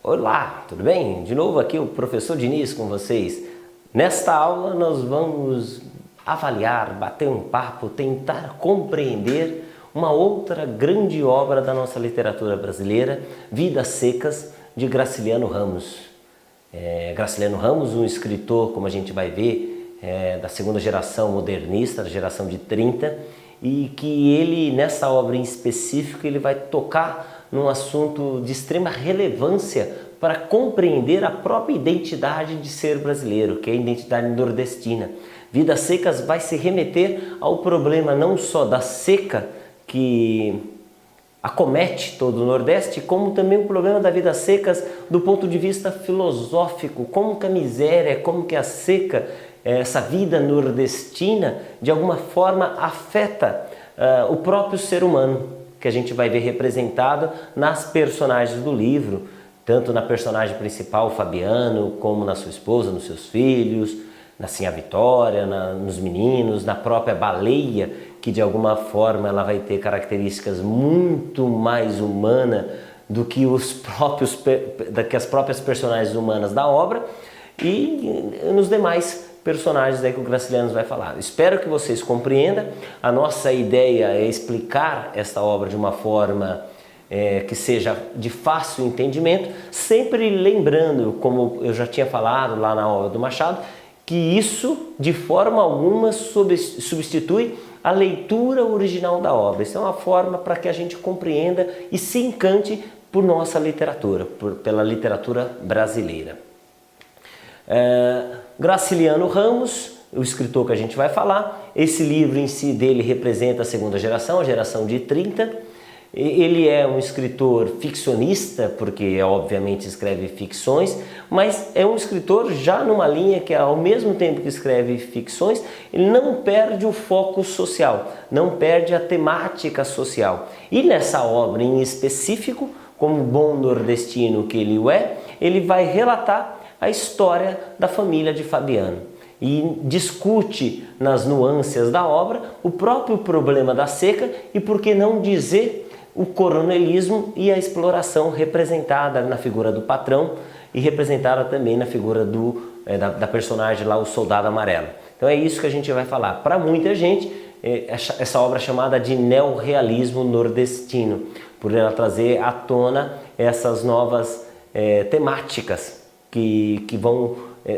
Olá, tudo bem? De novo aqui o professor Diniz com vocês. Nesta aula nós vamos avaliar, bater um papo, tentar compreender uma outra grande obra da nossa literatura brasileira, Vidas Secas, de Graciliano Ramos. Graciliano Ramos, um escritor, como a gente vai ver, da segunda geração modernista, da geração de 30, e que ele, nessa obra em específico, ele vai tocar num assunto de extrema relevância para compreender a própria identidade de ser brasileiro, que é a identidade nordestina. Vidas Secas vai se remeter ao problema não só da seca que acomete todo o Nordeste, como também o problema da vidas secas do ponto de vista filosófico, como que a miséria, como que a seca, essa vida nordestina, de alguma forma afeta o próprio ser humano, que a gente vai ver representado nas personagens do livro, tanto na personagem principal, Fabiano, como na sua esposa, nos seus filhos, na Sinha Vitória, nos meninos, na própria Baleia, que de alguma forma ela vai ter características muito mais humanas do que as próprias personagens humanas da obra, e nos demais personagens aí que o Graciliano vai falar. Espero que vocês compreendam. A nossa ideia é explicar esta obra de uma forma que seja de fácil entendimento, sempre lembrando, como eu já tinha falado lá na obra do Machado, que isso de forma alguma substitui a leitura original da obra. Isso é uma forma para que a gente compreenda e se encante por nossa literatura, pela literatura brasileira. Graciliano Ramos, o escritor que a gente vai falar, esse livro em si dele representa a segunda geração, a geração de 30. Ele é um escritor ficcionista, porque obviamente escreve ficções, mas é um escritor já numa linha que ao mesmo tempo que escreve ficções, ele não perde o foco social, não perde a temática social. E nessa obra em específico, como bom nordestino que ele é, ele vai relatar a história da família de Fabiano e discute nas nuances da obra o próprio problema da seca e, por que não dizer, o coronelismo e a exploração representada na figura do patrão e representada também na figura da personagem lá, o Soldado Amarelo. Então é isso que a gente vai falar. Para muita gente, essa obra é chamada de neorrealismo nordestino, por ela trazer à tona essas novas temáticas que vão...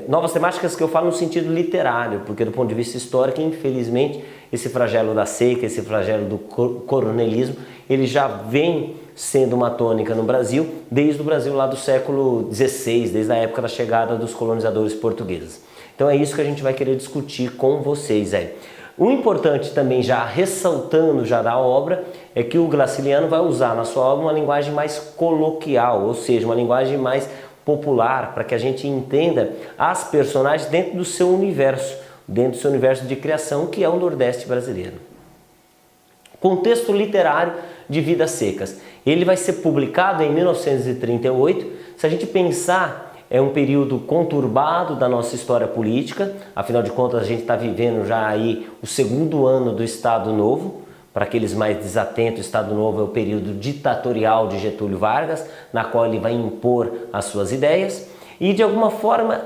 novas temáticas que eu falo no sentido literário, porque do ponto de vista histórico, infelizmente, esse flagelo da seca, esse flagelo do coronelismo, ele já vem sendo uma tônica no Brasil, desde o Brasil lá do século XVI, desde a época da chegada dos colonizadores portugueses. Então é isso que a gente vai querer discutir com vocês aí. O importante também, já ressaltando já da obra, é que o Graciliano vai usar na sua obra uma linguagem mais coloquial, ou seja, uma linguagem mais popular, para que a gente entenda as personagens dentro do seu universo de criação, que é o Nordeste brasileiro. Contexto literário de Vidas Secas. Ele vai ser publicado em 1938. Se a gente pensar, é um período conturbado da nossa história política, afinal de contas a gente está vivendo já aí o segundo ano do Estado Novo. Para aqueles mais desatentos, o Estado Novo é o período ditatorial de Getúlio Vargas, na qual ele vai impor as suas ideias. E de alguma forma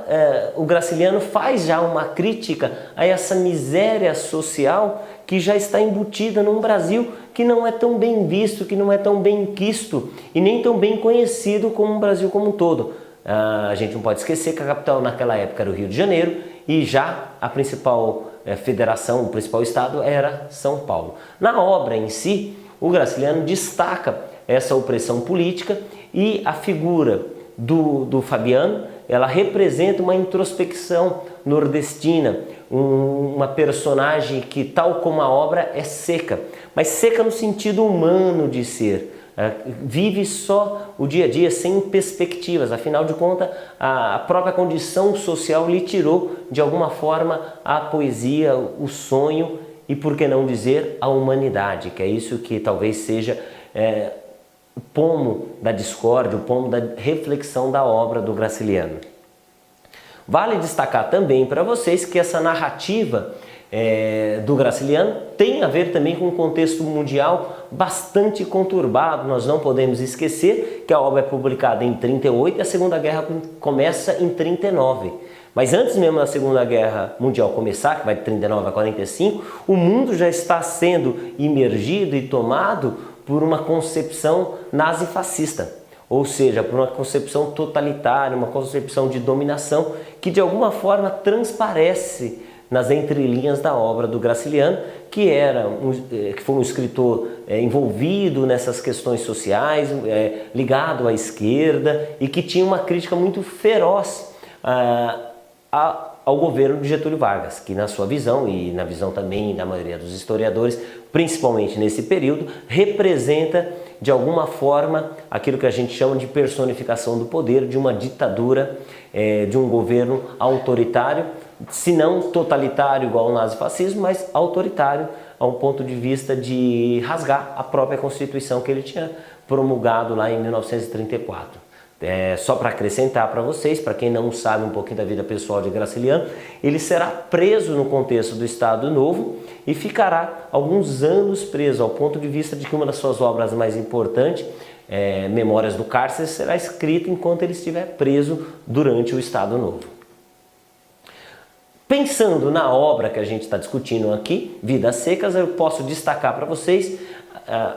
o Graciliano faz já uma crítica a essa miséria social que já está embutida num Brasil que não é tão bem visto, que não é tão bem quisto e nem tão bem conhecido como o Brasil como um todo. A gente não pode esquecer que a capital naquela época era o Rio de Janeiro e já a principal federação, o principal estado era São Paulo. Na obra em si, o Graciliano destaca essa opressão política e a figura do Fabiano, ela representa uma introspecção nordestina, uma personagem que, tal como a obra, é seca, mas seca no sentido humano de ser. Vive só o dia a dia sem perspectivas, afinal de contas a própria condição social lhe tirou de alguma forma a poesia, o sonho e, por que não dizer, a humanidade, que é isso que talvez seja o pomo da discórdia, o pomo da reflexão da obra do Graciliano. Vale destacar também para vocês que essa narrativa do Graciliano tem a ver também com um contexto mundial bastante conturbado. Nós não podemos esquecer que a obra é publicada em 38 e a Segunda Guerra começa em 39. Mas antes mesmo da Segunda Guerra Mundial começar, que vai de 39 a 45, o mundo já está sendo imergido e tomado por uma concepção nazifascista. Ou seja, por uma concepção totalitária, uma concepção de dominação que de alguma forma transparece nas entrelinhas da obra do Graciliano, que foi um escritor envolvido nessas questões sociais, ligado à esquerda e que tinha uma crítica muito feroz ao governo de Getúlio Vargas, que na sua visão e na visão também da maioria dos historiadores, principalmente nesse período, representa de alguma forma aquilo que a gente chama de personificação do poder, de uma ditadura, de um governo autoritário, se não totalitário igual ao nazifascismo, mas autoritário ao ponto de vista de rasgar a própria Constituição que ele tinha promulgado lá em 1934. Só para acrescentar para vocês, para quem não sabe um pouquinho da vida pessoal de Graciliano, ele será preso no contexto do Estado Novo e ficará alguns anos preso, ao ponto de vista de que uma das suas obras mais importantes, Memórias do Cárcere, será escrita enquanto ele estiver preso durante o Estado Novo. Pensando na obra que a gente está discutindo aqui, Vidas Secas, eu posso destacar para vocês,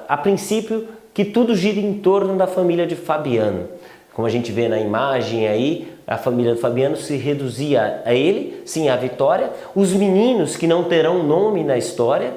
a princípio, que tudo gira em torno da família de Fabiano. Como a gente vê na imagem aí, a família do Fabiano se reduzia a ele, sim, a Vitória, os meninos que não terão nome na história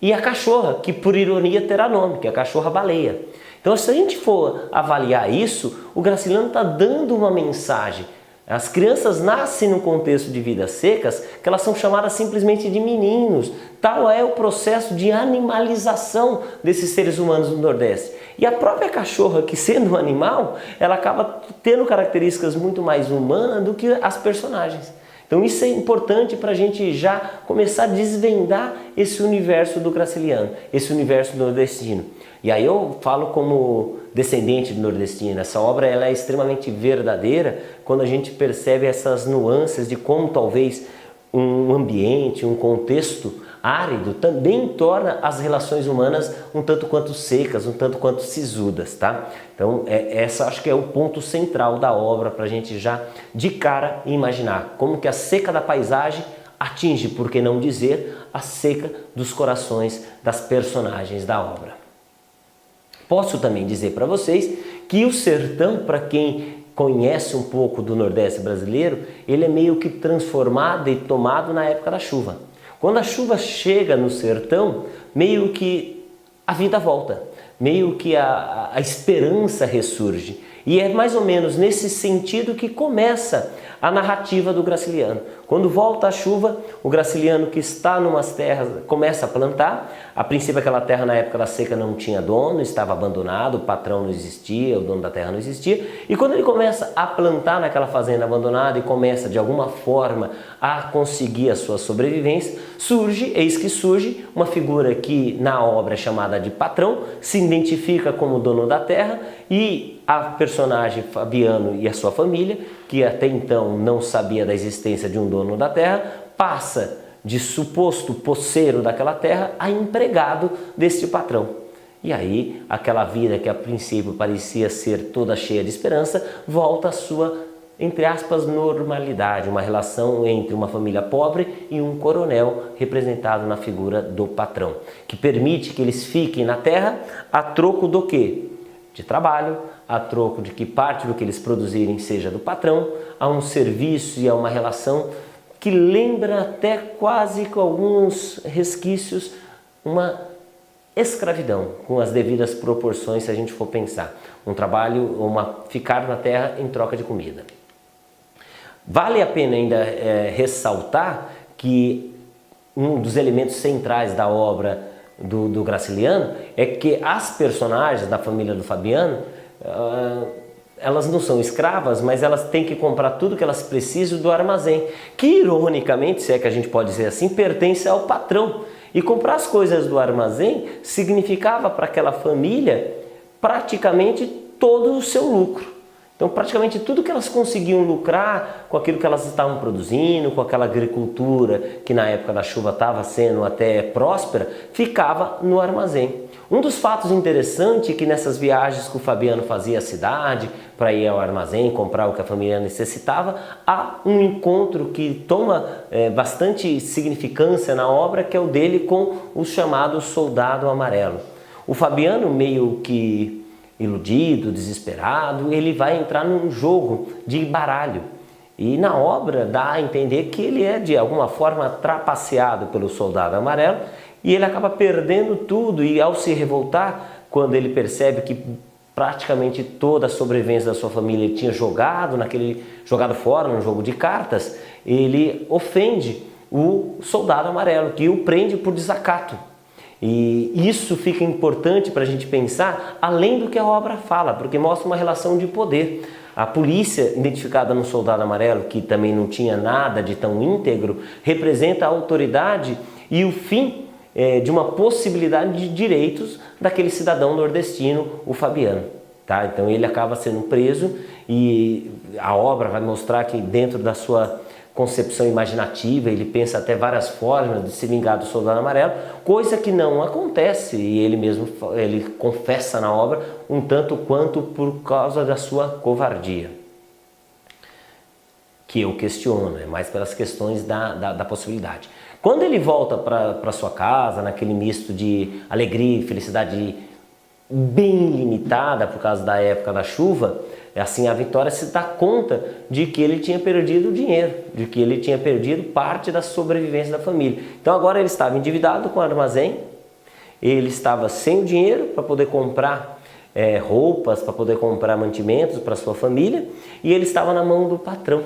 e a cachorra, que por ironia terá nome, que é a cachorra-baleia. Então, se a gente for avaliar isso, o Graciliano está dando uma mensagem. As crianças nascem no contexto de Vidas Secas, que elas são chamadas simplesmente de meninos. Tal é o processo de animalização desses seres humanos do Nordeste. E a própria cachorra, que sendo um animal, ela acaba tendo características muito mais humanas do que as personagens. Então isso é importante para a gente já começar a desvendar esse universo do Graciliano, esse universo nordestino. E aí eu falo como descendente do nordestino, essa obra ela é extremamente verdadeira quando a gente percebe essas nuances de como talvez um ambiente, um contexto árido também torna as relações humanas um tanto quanto secas, um tanto quanto sisudas, tá? Então essa acho que é o ponto central da obra para a gente já de cara imaginar como que a seca da paisagem atinge, por que não dizer, a seca dos corações das personagens da obra. Posso também dizer para vocês que o sertão, para quem conhece um pouco do Nordeste brasileiro, ele é meio que transformado e tomado na época da chuva. Quando a chuva chega no sertão, meio que a vida volta, meio que a esperança ressurge. E é mais ou menos nesse sentido que começa a narrativa do Graciliano. Quando volta a chuva, o Graciliano, que está numas terras, começa a plantar. A princípio aquela terra na época da seca não tinha dono, estava abandonado, o patrão não existia, o dono da terra não existia. E quando ele começa a plantar naquela fazenda abandonada e começa de alguma forma a conseguir a sua sobrevivência, eis que surge uma figura que na obra é chamada de patrão, se identifica como dono da terra, e a personagem Fabiano e a sua família, que até então não sabia da existência de um dono da terra, passa de suposto posseiro daquela terra a empregado deste patrão. E aí aquela vida que a princípio parecia ser toda cheia de esperança, volta à sua, entre aspas, normalidade, uma relação entre uma família pobre e um coronel representado na figura do patrão, que permite que eles fiquem na terra a troco do quê? De trabalho, a troco de que parte do que eles produzirem seja do patrão, a um serviço e a uma relação que lembra até quase com alguns resquícios uma escravidão, com as devidas proporções se a gente for pensar. Um trabalho, ficar na terra em troca de comida. Vale a pena ainda ressaltar que um dos elementos centrais da obra do Graciliano é que as personagens da família do Fabiano, elas não são escravas, mas elas têm que comprar tudo que elas precisam do armazém, que ironicamente, se é que a gente pode dizer assim, pertence ao patrão. E comprar as coisas do armazém significava para aquela família praticamente todo o seu lucro. Então praticamente tudo que elas conseguiam lucrar com aquilo que elas estavam produzindo, com aquela agricultura que na época da chuva estava sendo até próspera, ficava no armazém. Um dos fatos interessantes é que nessas viagens que o Fabiano fazia à cidade, para ir ao armazém, comprar o que a família necessitava, há um encontro que toma bastante significância na obra, que é o dele com o chamado Soldado Amarelo. O Fabiano, meio que iludido, desesperado, ele vai entrar num jogo de baralho. E na obra dá a entender que ele é de alguma forma trapaceado pelo Soldado Amarelo e ele acaba perdendo tudo, e ao se revoltar, quando ele percebe que praticamente toda a sobrevivência da sua família ele tinha jogado fora num jogo de cartas, ele ofende o Soldado Amarelo, que o prende por desacato. E isso fica importante para a gente pensar além do que a obra fala, porque mostra uma relação de poder. A polícia, identificada no Soldado Amarelo, que também não tinha nada de tão íntegro, representa a autoridade e o fim de uma possibilidade de direitos daquele cidadão nordestino, o Fabiano. Tá? Então ele acaba sendo preso e a obra vai mostrar que dentro da sua concepção imaginativa, ele pensa até várias formas de se vingar do Soldado Amarelo, coisa que não acontece, e ele mesmo confessa na obra, um tanto quanto por causa da sua covardia. Que eu questiono, é mais pelas questões da possibilidade. Quando ele volta para sua casa, naquele misto de alegria e felicidade bem limitada por causa da época da chuva, assim a Vitória se dá conta de que ele tinha perdido o dinheiro, de que ele tinha perdido parte da sobrevivência da família. Então agora ele estava endividado com o armazém, ele estava sem o dinheiro para poder comprar roupas, para poder comprar mantimentos para sua família, e ele estava na mão do patrão.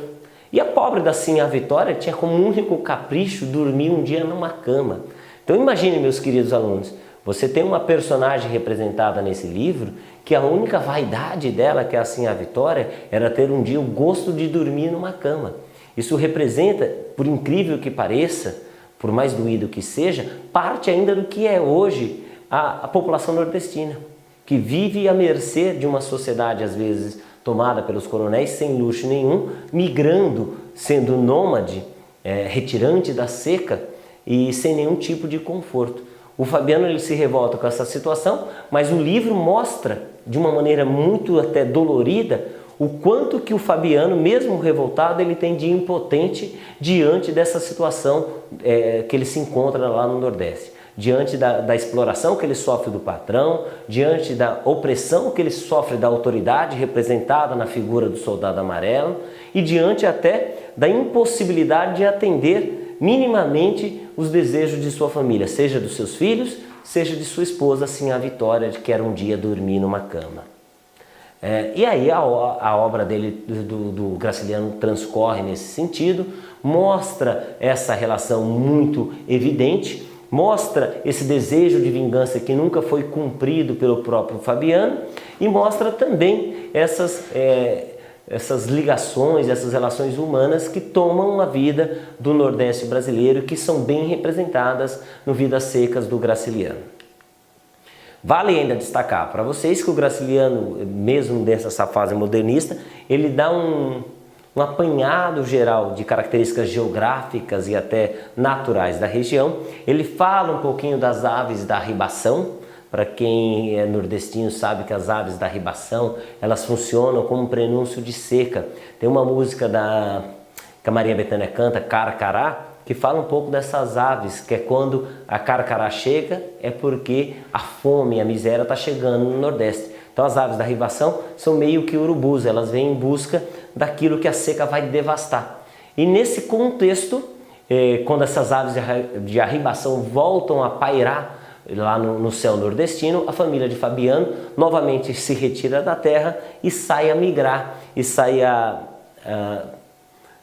E a pobre da Sinhá Vitória tinha como único capricho dormir um dia numa cama. Então imagine, meus queridos alunos, você tem uma personagem representada nesse livro que a única vaidade dela, que é assim a Vitória, era ter um dia o gosto de dormir numa cama. Isso representa, por incrível que pareça, por mais doído que seja, parte ainda do que é hoje a população nordestina, que vive à mercê de uma sociedade às vezes tomada pelos coronéis sem luxo nenhum, migrando, sendo nômade, retirante da seca e sem nenhum tipo de conforto. O Fabiano ele se revolta com essa situação, mas o livro mostra de uma maneira muito até dolorida o quanto que o Fabiano, mesmo revoltado, ele tem de impotente diante dessa situação que ele se encontra lá no Nordeste. Diante da exploração que ele sofre do patrão, diante da opressão que ele sofre da autoridade representada na figura do Soldado Amarelo e diante até da impossibilidade de atender minimamente os desejos de sua família, seja dos seus filhos, seja de sua esposa, assim a Vitória, de que era um dia dormir numa cama. E aí a obra dele, do Graciliano, transcorre nesse sentido, mostra essa relação muito evidente, mostra esse desejo de vingança que nunca foi cumprido pelo próprio Fabiano e mostra também essas ligações, essas relações humanas que tomam a vida do Nordeste brasileiro, que são bem representadas no Vidas Secas do Graciliano. Vale ainda destacar para vocês que o Graciliano, mesmo dessa fase modernista, ele dá um apanhado geral de características geográficas e até naturais da região. Ele fala um pouquinho das aves da ribação. Para quem é nordestino sabe que as aves da ribação, elas funcionam como um prenúncio de seca. Tem uma música que a Maria Bethânia canta, Carcará, que fala um pouco dessas aves, que é quando a Carcará chega, é porque a fome, a miséria está chegando no Nordeste. Então as aves da ribação são meio que urubus, elas vêm em busca daquilo que a seca vai devastar. E nesse contexto, quando essas aves de arribação voltam a pairar lá no céu nordestino, a família de Fabiano novamente se retira da terra e sai a migrar, e sai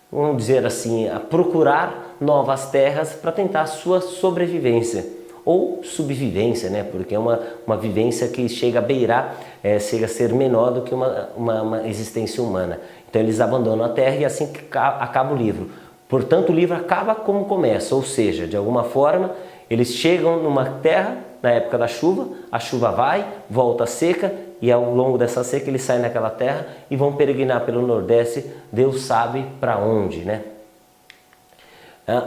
vamos dizer assim, a procurar novas terras para tentar a sua sobrevivência. Ou subvivência, né? Porque é uma vivência que chega a beirar, chega a ser menor do que uma existência humana. Então eles abandonam a terra e assim que acaba o livro. Portanto, o livro acaba como começa, ou seja, de alguma forma, eles chegam numa terra na época da chuva, a chuva vai, volta seca e ao longo dessa seca eles saem daquela terra e vão peregrinar pelo Nordeste, Deus sabe para onde, né?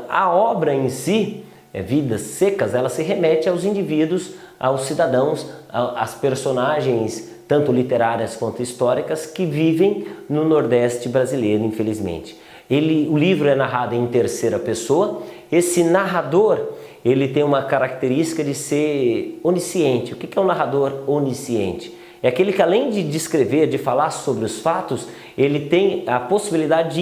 A obra em si, Vidas Secas, ela se remete aos indivíduos, aos cidadãos, às personagens, tanto literárias quanto históricas, que vivem no Nordeste brasileiro, infelizmente. O livro é narrado em terceira pessoa. Esse narrador, ele tem uma característica de ser onisciente. O que é um narrador onisciente? É aquele que, além de descrever, de falar sobre os fatos, ele tem a possibilidade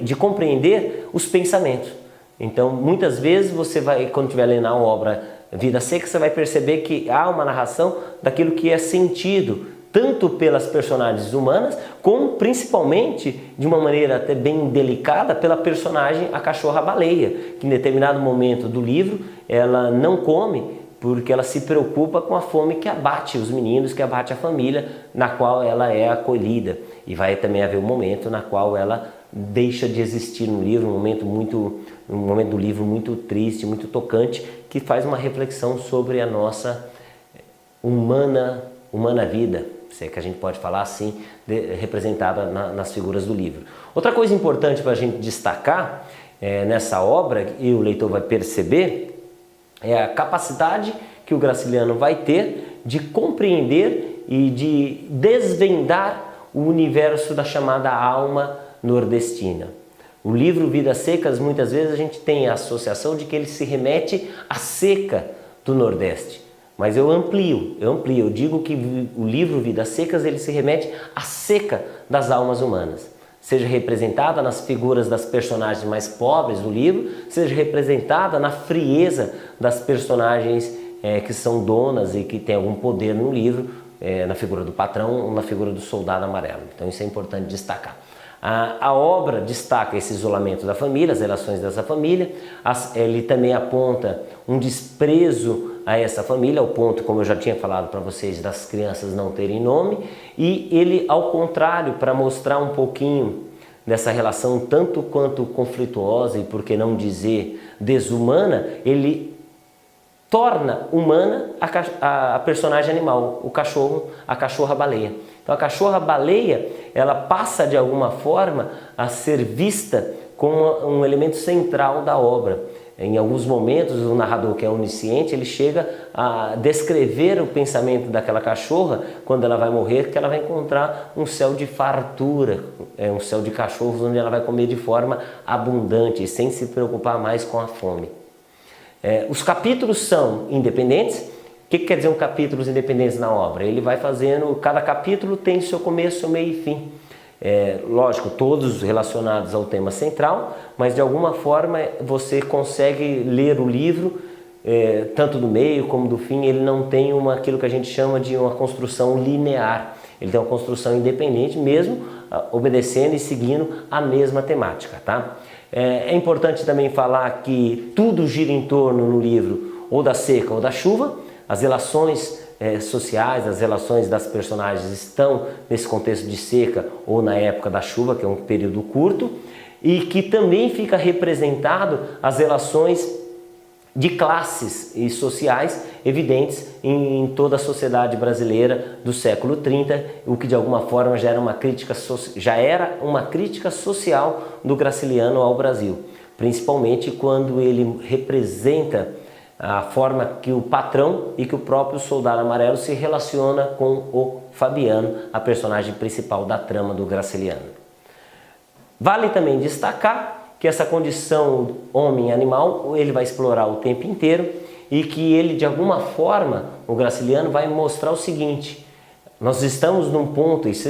de compreender os pensamentos. Então, muitas vezes você vai, quando estiver lendo a obra Vidas Secas, você vai perceber que há uma narração daquilo que é sentido, tanto pelas personagens humanas, como principalmente, de uma maneira até bem delicada, pela personagem a cachorra-baleia, que em determinado momento do livro ela não come porque ela se preocupa com a fome que abate os meninos, que abate a família na qual ela é acolhida. E vai também haver um momento na qual ela deixa de existir no livro, um momento do livro muito triste, muito tocante, que faz uma reflexão sobre a nossa humana vida, se é que a gente pode falar assim, representada nas figuras do livro. Outra coisa importante para a gente destacar nessa obra, e o leitor vai perceber, é a capacidade que o Graciliano vai ter de compreender e de desvendar o universo da chamada alma nordestina. O livro Vidas Secas, muitas vezes a gente tem a associação de que ele se remete à seca do Nordeste. Mas eu amplio, eu digo que o livro Vidas Secas ele se remete à seca das almas humanas. Seja representada nas figuras das personagens mais pobres do livro, seja representada na frieza das personagens que são donas e que têm algum poder no livro, na figura do patrão ou na figura do soldado amarelo. Então isso é importante destacar. A obra destaca esse isolamento da família, as relações dessa família. Ele também aponta um desprezo a essa família, ao ponto, como eu já tinha falado para vocês, das crianças não terem nome. E ele, ao contrário, para mostrar um pouquinho dessa relação tanto quanto conflituosa e, por que não dizer, desumana, ele torna humana a personagem animal, o cachorro, a cachorra-baleia. Então a cachorra-baleia, ela passa de alguma forma a ser vista como um elemento central da obra. Em alguns momentos o narrador, que é onisciente, ele chega a descrever o pensamento daquela cachorra quando ela vai morrer, que ela vai encontrar um céu de fartura, um céu de cachorros onde ela vai comer de forma abundante, sem se preocupar mais com a fome. Os capítulos são independentes. O que quer dizer um capítulo independente na obra? Ele vai fazendo, cada capítulo tem seu começo, meio e fim. Lógico, todos relacionados ao tema central, mas de alguma forma você consegue ler o livro, tanto do meio como do fim. Ele não tem aquilo que a gente chama de uma construção linear. Ele tem uma construção independente, mesmo obedecendo e seguindo a mesma temática, tá? É importante também falar que tudo gira em torno no livro ou da seca ou da chuva. As relações sociais, as relações das personagens estão nesse contexto de seca ou na época da chuva, que é um período curto, e que também fica representado as relações de classes e sociais evidentes em toda a sociedade brasileira do século 30, o que de alguma forma já era uma crítica social do Graciliano ao Brasil, principalmente quando ele representa a forma que o patrão e que o próprio soldado amarelo se relaciona com o Fabiano, a personagem principal da trama do Graciliano. Vale também destacar que essa condição homem-animal ele vai explorar o tempo inteiro e que ele, de alguma forma, o Graciliano vai mostrar o seguinte: nós estamos num ponto, isso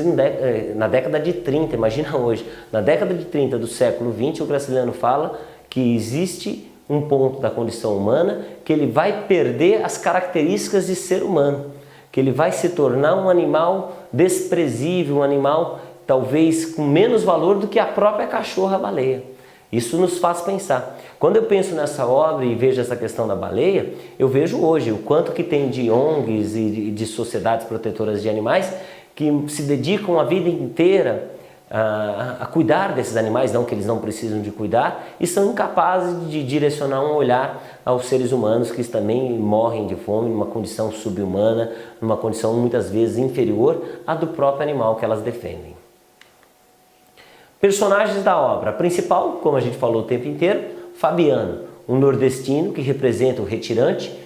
na década de 30, imagina hoje, na década de 30 do século 20, o Graciliano fala que existe um ponto da condição humana que ele vai perder as características de ser humano, que ele vai se tornar um animal desprezível, um animal talvez com menos valor do que a própria cachorra-baleia. Isso nos faz pensar. Quando eu penso nessa obra e vejo essa questão da baleia, eu vejo hoje o quanto que tem de ONGs e de sociedades protetoras de animais que se dedicam a vida inteira a cuidar desses animais, não que eles não precisam de cuidar, e são incapazes de direcionar um olhar aos seres humanos que também morrem de fome, numa condição subhumana, numa condição muitas vezes inferior à do próprio animal que elas defendem. Personagens da obra. A principal, como a gente falou o tempo inteiro, Fabiano, um nordestino que representa o retirante.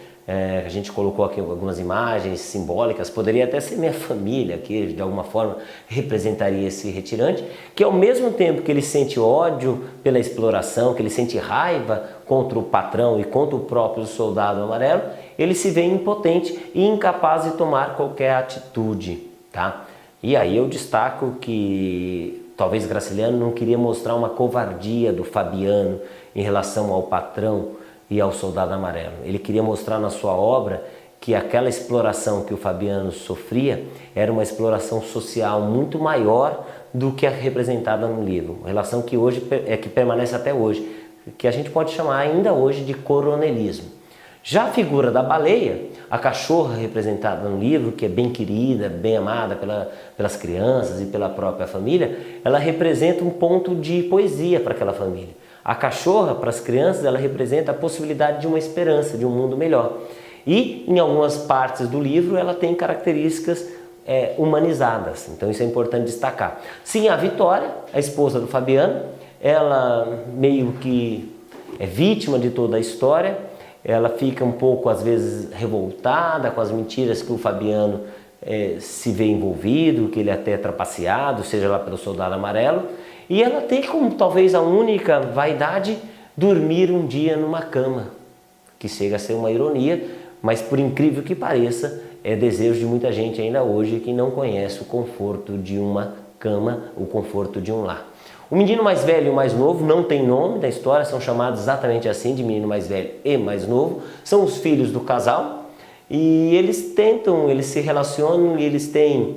A gente colocou aqui algumas imagens simbólicas, poderia até ser minha família, que de alguma forma representaria esse retirante, que ao mesmo tempo que ele sente ódio pela exploração, que ele sente raiva contra o patrão e contra o próprio soldado amarelo, ele se vê impotente e incapaz de tomar qualquer atitude, tá? E aí eu destaco que talvez Graciliano não queria mostrar uma covardia do Fabiano em relação ao patrão e ao soldado amarelo. Ele queria mostrar na sua obra que aquela exploração que o Fabiano sofria era uma exploração social muito maior do que a representada no livro. Uma relação que hoje que permanece até hoje, que a gente pode chamar ainda hoje de coronelismo. Já a figura da baleia, a cachorra representada no livro, que é bem querida, bem amada pelas crianças e pela própria família, ela representa um ponto de poesia para aquela família. A cachorra, para as crianças, ela representa a possibilidade de uma esperança, de um mundo melhor. E, em algumas partes do livro, ela tem características humanizadas. Então, isso é importante destacar. Sim, a Vitória, a esposa do Fabiano, ela meio que é vítima de toda a história. Ela fica um pouco, às vezes, revoltada com as mentiras que o Fabiano se vê envolvido, que ele é até trapaceado, seja lá pelo soldado amarelo. E ela tem como talvez a única vaidade dormir um dia numa cama, que chega a ser uma ironia, mas por incrível que pareça, é desejo de muita gente ainda hoje que não conhece o conforto de uma cama, o conforto de um lar. O menino mais velho e o mais novo não tem nome da história, são chamados exatamente assim, de menino mais velho e mais novo, são os filhos do casal e eles se relacionam e eles têm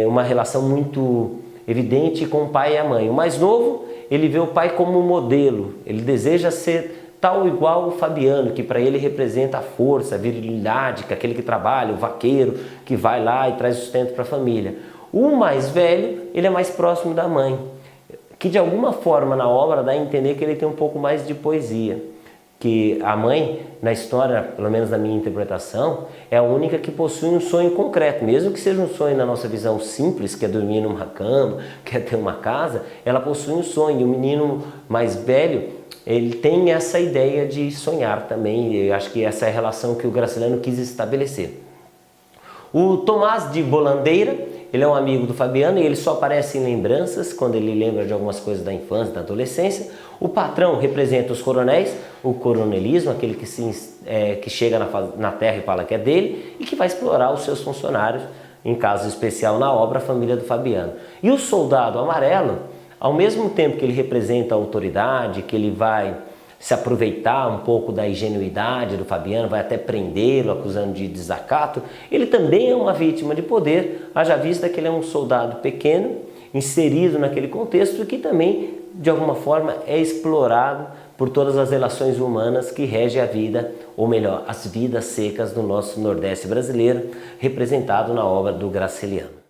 uma relação muito evidente com o pai e a mãe. O mais novo, ele vê o pai como modelo, ele deseja ser tal igual o Fabiano, que para ele representa a força, a virilidade, que é aquele que trabalha, o vaqueiro, que vai lá e traz sustento para a família. O mais velho, ele é mais próximo da mãe, que de alguma forma na obra dá a entender que ele tem um pouco mais de poesia. Que a mãe, na história, pelo menos na minha interpretação, é a única que possui um sonho concreto, mesmo que seja um sonho na nossa visão simples, que é dormir numa cama, que é ter uma casa, ela possui um sonho. E o menino mais velho, ele tem essa ideia de sonhar também, e eu acho que essa é a relação que o Graciliano quis estabelecer. O Tomás de Bolandeira, ele é um amigo do Fabiano e ele só aparece em lembranças, quando ele lembra de algumas coisas da infância, da adolescência. O patrão representa os coronéis, o coronelismo, aquele que chega na terra e fala que é dele e que vai explorar os seus funcionários, em caso especial na obra, a família do Fabiano. E o soldado amarelo, ao mesmo tempo que ele representa a autoridade, que ele vai se aproveitar um pouco da ingenuidade do Fabiano, vai até prendê-lo, acusando de desacato, ele também é uma vítima de poder, haja vista que ele é um soldado pequeno, inserido naquele contexto e que também, de alguma forma, é explorado por todas as relações humanas que regem a vida, ou melhor, as vidas secas do nosso Nordeste brasileiro, representado na obra do Graciliano.